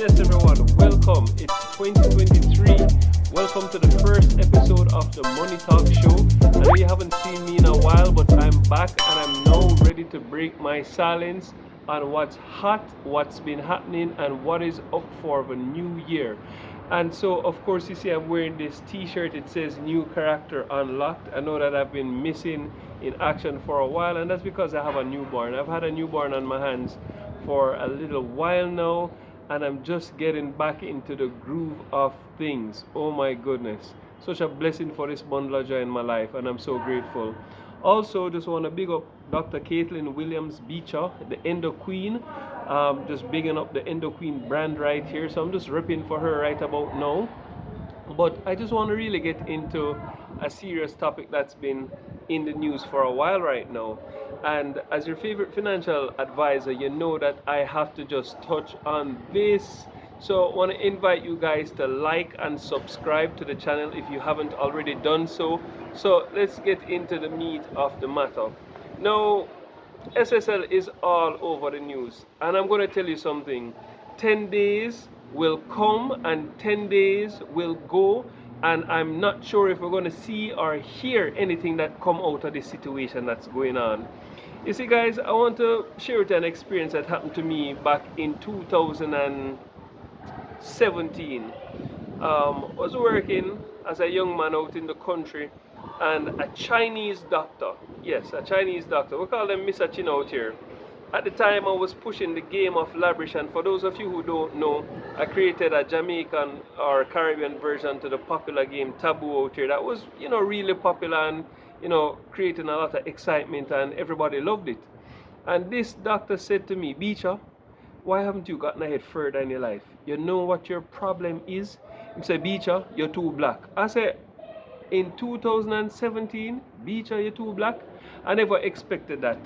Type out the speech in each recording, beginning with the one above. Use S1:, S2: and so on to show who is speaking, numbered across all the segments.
S1: Yes, everyone, welcome. It's 2023. Welcome to the first episode of the Money Talk Show. I know you haven't seen me in a while, but I'm back and I'm now ready to break my silence on what's hot, what's been happening, and what is up for the new year. And so, of course, you see I'm wearing this t-shirt. It says New Character Unlocked. I know that I've been missing in action for a while, and that's because I have a newborn. I've had a newborn on my hands for a little while now, and I'm just getting back into the groove of things. Oh my goodness, such a blessing for this bundle of joy in my life, and I'm so grateful. Also, just want to big up Dr. Caitlin Williams Beecher, the Endo Queen. Just bigging up the Endo Queen brand right here, so I'm just ripping for her right about now. But I just want to really get into a serious topic that's been in the news for a while right now. And as your favorite financial advisor, you know that I have to just touch on this. So I want to invite you guys to like and subscribe to the channel if you haven't already done so. So let's get into the meat of the matter. Now, SSL is all over the news, and I'm going to tell you something. 10 days will come and 10 days will go, and I'm not sure if we're going to see or hear anything that come out of this situation that's going on. You see, guys, I want to share with you an experience that happened to me back in 2017. I was working as a young man out in the country, and a Chinese doctor, yes, a Chinese doctor, we call them Mr. Chin out here. At the time, I was pushing the game of Labrish, and for those of you who don't know, I created a Jamaican or Caribbean version to the popular game Taboo out here that was, really popular and, creating a lot of excitement, and everybody loved it. And this doctor said to me, Beecher, why haven't you gotten ahead further in your life? You know what your problem is? He said, Beecher, you're too black. I said, in 2017, Beecher, you're too black? I never expected that.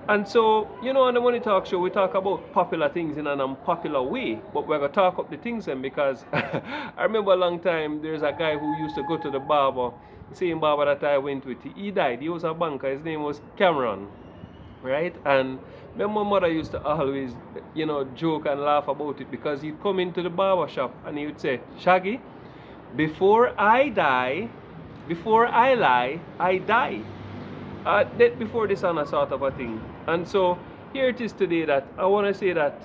S1: And so, on the Money Talk Show, we talk about popular things in an unpopular way, but we're going to talk up the things then, because I remember a long time, there's a guy who used to go to the barber, the same barber that I went with. He died. He was a banker. His name was Cameron, right? And my mother used to always, joke and laugh about it, because he'd come into the barber shop and he would say, Shaggy, before I lie, I die. Death before dishonor sort of a thing. And so here it is today that I want to say that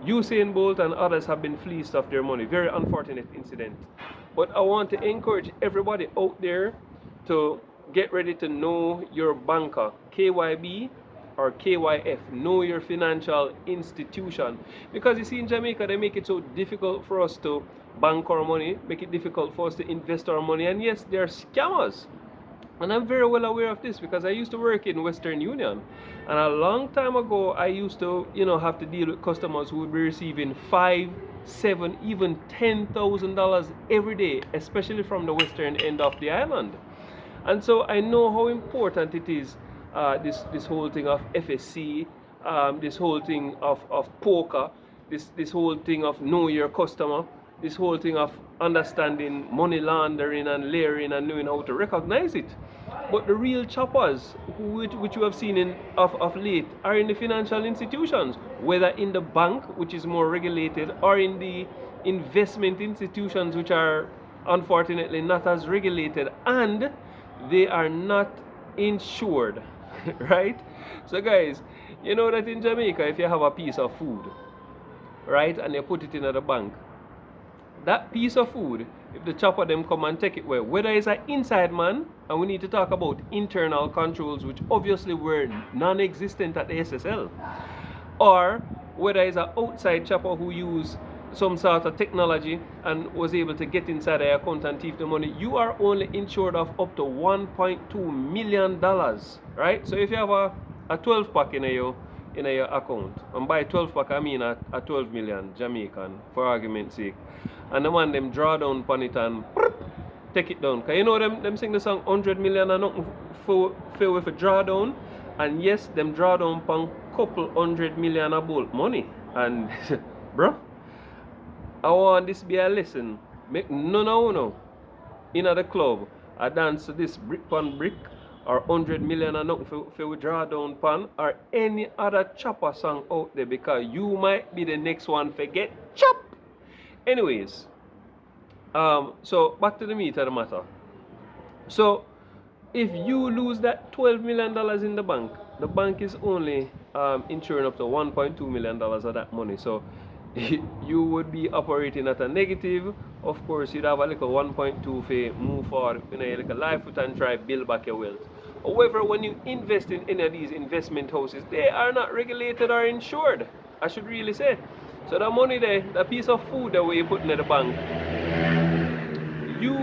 S1: Usain Bolt and others have been fleeced of their money. Very unfortunate incident. But I want to encourage everybody out there to get ready to know your banker, KYB or KYF, know your financial institution. Because you see, in Jamaica, they make it so difficult for us to bank our money, make it difficult for us to invest our money. And yes, there are scammers. And I'm very well aware of this, because I used to work in Western Union, and a long time ago I used to have to deal with customers who would be receiving $5, $7, even $10,000 every day, especially from the western end of the island. And so I know how important it is, this whole thing of FSC, this whole thing of poker, this whole thing of know your customer, this whole thing of understanding money laundering and layering and knowing how to recognize it. But the real choppers, which we have seen of late, are in the financial institutions, whether in the bank, which is more regulated, or in the investment institutions, which are unfortunately not as regulated, and they are not insured, right? So guys, you know that in Jamaica, if you have a piece of food, right, and you put it in at the bank, that piece of food, if the chopper them come and take it away, whether it's an inside man, and we need to talk about internal controls, which obviously were non-existent at the SSL, or whether it's an outside chopper who used some sort of technology and was able to get inside the account and thief the money, you are only insured of up to $1.2 million, right? So if you have a 12 pack in your account, and by 12 pack I mean a 12 million Jamaican, for argument's sake, and the man them draw down upon it and take it down. Cause you know them sing the song 100 million and nothing for with a draw down, and yes, them draw down upon couple 100 million about money. And bro, I want this be a lesson. Make no in the club I dance to this brick on brick, or 100 million and nothing for withdraw down pan, or any other chopper song out there, because you might be the next one for get chop. Anyways, so back to the meat of the matter. So if you lose that $12 million in the bank is only insuring up to $1.2 million of that money. So you would be operating at a negative. Of course, you'd have a little 1.2 for move forward, like a life with and try build back your wealth. However, when you invest in any of these investment houses, they are not regulated or insured, I should really say. So the money there, the piece of food that you put in the bank, you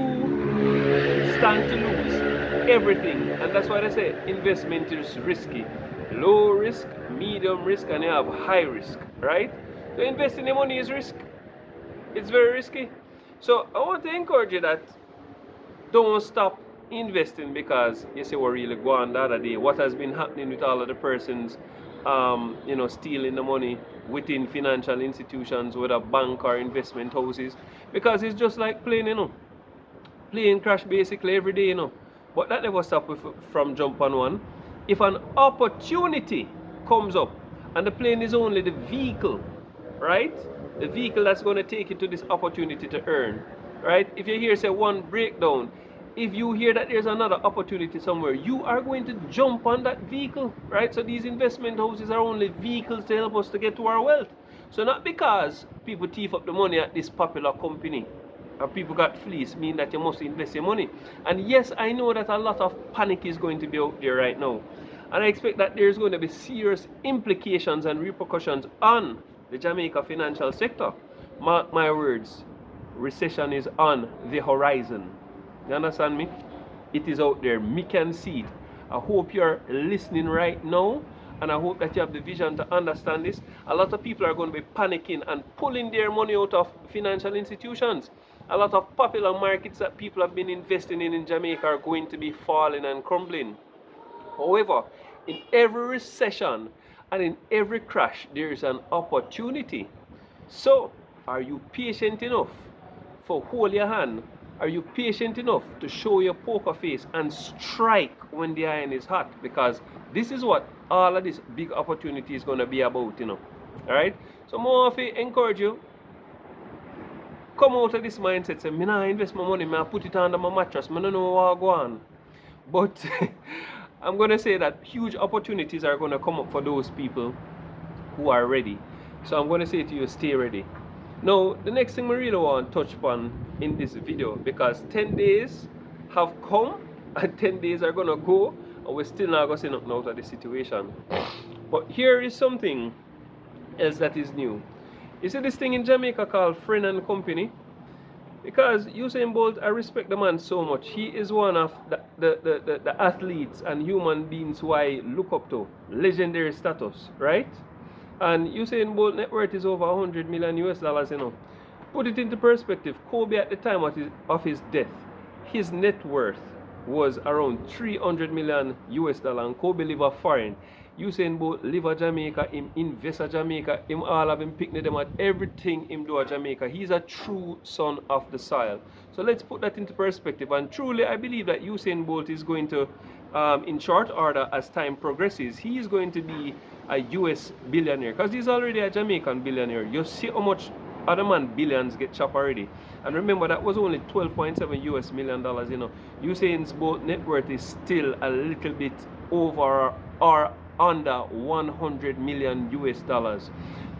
S1: stand to lose everything. And that's why they say investment is risky. Low risk, medium risk, and you have high risk, right? So investing your money is risk. It's very risky. So I want to encourage you that don't stop investing because you see what really go on the other day. What has been happening with all of the persons, stealing the money within financial institutions, whether bank or investment houses, because it's just like playing, playing crash basically every day, But that never stops from jump on one. If an opportunity comes up and the plane is only the vehicle, right? The vehicle that's going to take you to this opportunity to earn, right? If you hear say one breakdown, if you hear that there's another opportunity somewhere, you are going to jump on that vehicle, right? So these investment houses are only vehicles to help us to get to our wealth. So not because people thief up the money at this popular company and people got fleeced mean that you must invest your money. And yes, I know that a lot of panic is going to be out there right now. And I expect that there's going to be serious implications and repercussions on the Jamaica financial sector. Mark my words, recession is on the horizon. You understand me? It is out there. Me can see it. I hope you're listening right now, and I hope that you have the vision to understand this. A lot of people are going to be panicking and pulling their money out of financial institutions. A lot of popular markets that people have been investing in Jamaica are going to be falling and crumbling. However, in every recession and in every crash, there is an opportunity. So, are you patient enough for hold your hand? Are you patient enough to show your poker face and strike when the iron is hot? Because this is what all of this big opportunity is going to be about, Alright? So, more of it encourage you. Come out of this mindset, say, me nah invest my money, I put it under my mattress, I don't know what go on. But I'm going to say that huge opportunities are going to come up for those people who are ready. So I'm going to say to you, stay ready. Now, the next thing we really want to touch upon in this video, because 10 days have come and 10 days are going to go, and we're still not going to see nothing out of the situation. But here is something else that is new. You see this thing in Jamaica called friend and company? Because Usain Bolt, I respect the man so much. He is one of the athletes and human beings who I look up to. Legendary status, right? And Usain Bolt net worth is over 100 million US dollars, Put it into perspective, Kobe at the time of his death, his net worth was around 300 million US dollars, and Kobe live a foreign. Usain Bolt live a Jamaica, him invest a Jamaica, him all of him picnic them at everything him do a Jamaica. He's a true son of the soil. So let's put that into perspective. And truly, I believe that Usain Bolt is going to, in short order, as time progresses, he is going to be a US billionaire, because he's already a Jamaican billionaire. You see how much other man billions get chopped already. And remember, that was only 12.7 US million dollars, Usain's Bolt net worth is still a little bit over or under 100 million US dollars.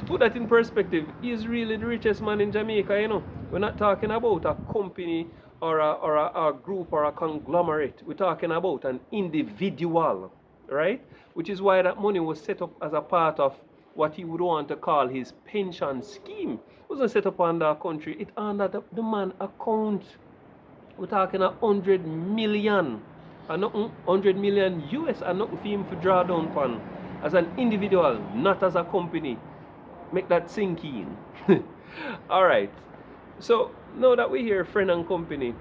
S1: To put that in perspective, he's really the richest man in Jamaica, We're not talking about a company or a group or a conglomerate. We're talking about an individual, right? Which is why that money was set up as a part of what he would want to call his pension scheme. It wasn't set up under a country, it under the man account. We're talking 100 million. And nothing 100 million US and nothing for him to draw down upon as an individual, not as a company. Make that sink in. Alright. So now that we hear friend and company,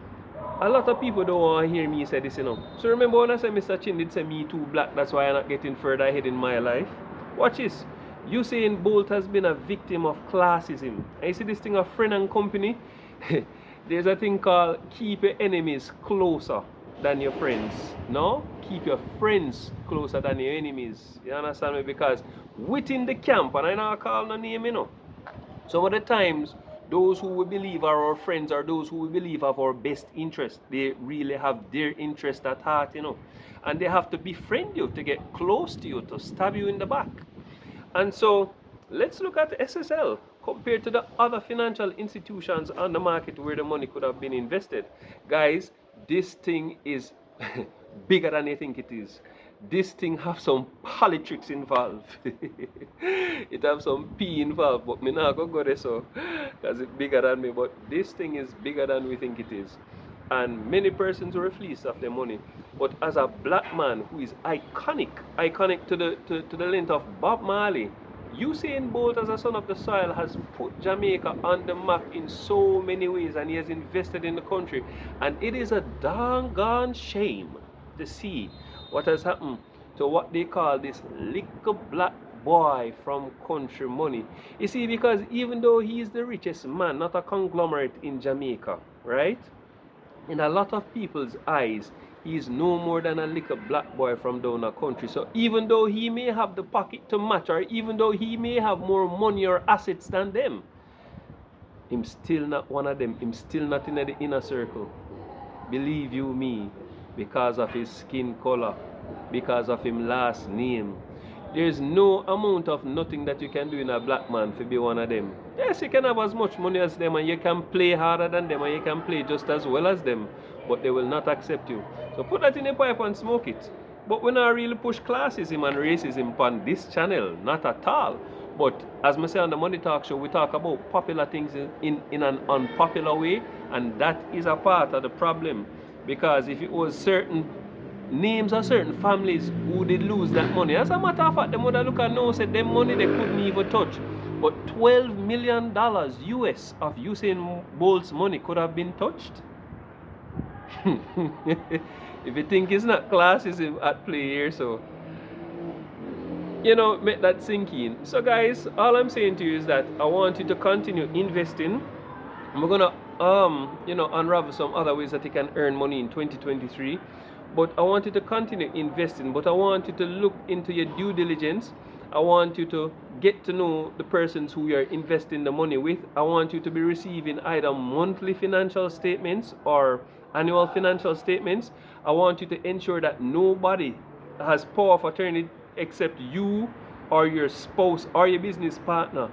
S1: a lot of people don't want to hear me say this, So remember when I said Mr. Chin did say me too black, that's why I'm not getting further ahead in my life. Watch this. Usain Bolt has been a victim of classism. And you see this thing of friend and company? There's a thing called keep your enemies closer than your friends. No? Keep your friends closer than your enemies. You understand me? Because within the camp, and I don't call no name, Some of the times those who we believe are our friends or those who we believe have our best interest, they really have their interest at heart, and they have to befriend you, to get close to you, to stab you in the back. And so let's look at SSL compared to the other financial institutions on the market where the money could have been invested. Guys, this thing is bigger than you think it is. This thing have some politics involved. It have some P involved, but me not go there so, because it's bigger than me. But this thing is bigger than we think it is. And many persons were fleeced of their money. But as a black man who is iconic to the length of Bob Marley, Usain Bolt, as a son of the soil, has put Jamaica on the map in so many ways, and he has invested in the country. And it is a doggone shame to see what has happened to what they call this little black boy from country money. You see, because even though he is the richest man, not a conglomerate in Jamaica, right? In a lot of people's eyes, he is no more than a little black boy from down the country. So even though he may have the pocket to match, or even though he may have more money or assets than them, him still not one of them. Him still not in the inner circle. Believe you me, because of his skin color, because of him last name. There's no amount of nothing that you can do in a black man to be one of them. Yes, you can have as much money as them, and you can play harder than them, and you can play just as well as them, but they will not accept you. So put that in a pipe and smoke it. But we not really push classism and racism on this channel, not at all. But as I say on the Money Talk Show, we talk about popular things in an unpopular way, and that is a part of the problem. Because if it was certain names of certain families who did lose that money, as a matter of fact, the mother look and know said them money they couldn't even touch. But $12 million US of Usain Bolt's money could have been touched. If you think it's not classism at play here, so make that sink in. So guys, all I'm saying to you is that I want you to continue investing. We're gonna unravel some other ways that you can earn money in 2023. But I want you to continue investing, but I want you to look into your due diligence. I want you to get to know the persons who you're investing the money with. I want you to be receiving either monthly financial statements or annual financial statements. I want you to ensure that nobody has power of attorney except you or your spouse or your business partner.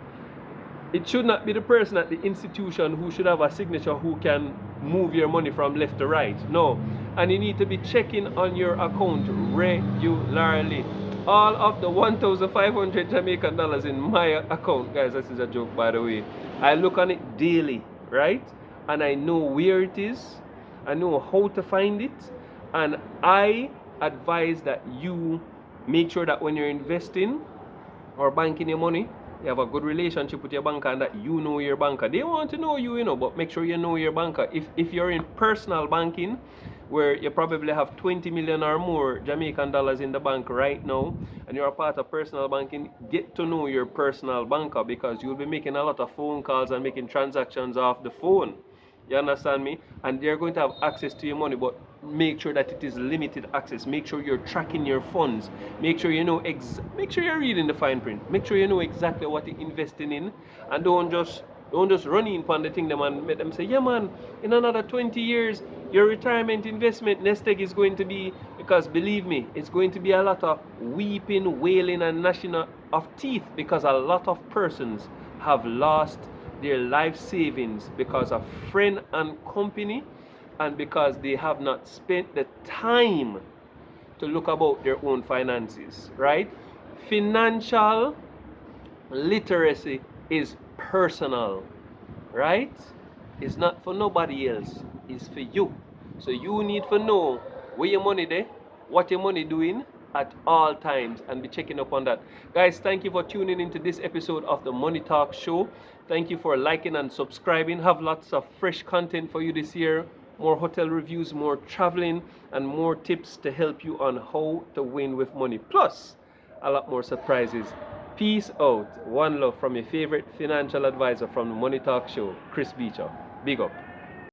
S1: It should not be the person at the institution who should have a signature who can move your money from left to right. No. And you need to be checking on your account regularly. All of the 1,500 Jamaican dollars in my account, guys, this is a joke by the way, I look on it daily, right? And I know where it is, I know how to find it, and I advise that you make sure that when you're investing or banking your money, you have a good relationship with your banker and that you know your banker. They want to know you, but make sure you know your banker. If you're in personal banking, where you probably have 20 million or more Jamaican dollars in the bank right now, and you're a part of personal banking, get to know your personal banker, because you'll be making a lot of phone calls and making transactions off the phone. You understand me? And they're going to have access to your money, but make sure that it is limited access. Make sure you're tracking your funds. Make sure you know make sure you're reading the fine print. Make sure you know exactly what you're investing in, and don't just run in upon the thing them and make them say, yeah man, in another 20 years your retirement investment nest egg is going to be, because believe me, it's going to be a lot of weeping, wailing and gnashing of teeth, because a lot of persons have lost their life savings because of friend and company, and because they have not spent the time to look about their own finances, right? Financial literacy is personal, right? It's not for nobody else, it's for you. So you need to know where your money there, what your money doing at all times, and be checking up on that. Guys, thank you for tuning into this episode of the Money Talk Show. Thank you for liking and subscribing. Have lots of fresh content for you this year. More hotel reviews, more traveling, and more tips to help you on how to win with money. Plus, a lot more surprises. Peace out. One love from your favorite financial advisor from the Money Talk Show, Chris Beecher. Big up.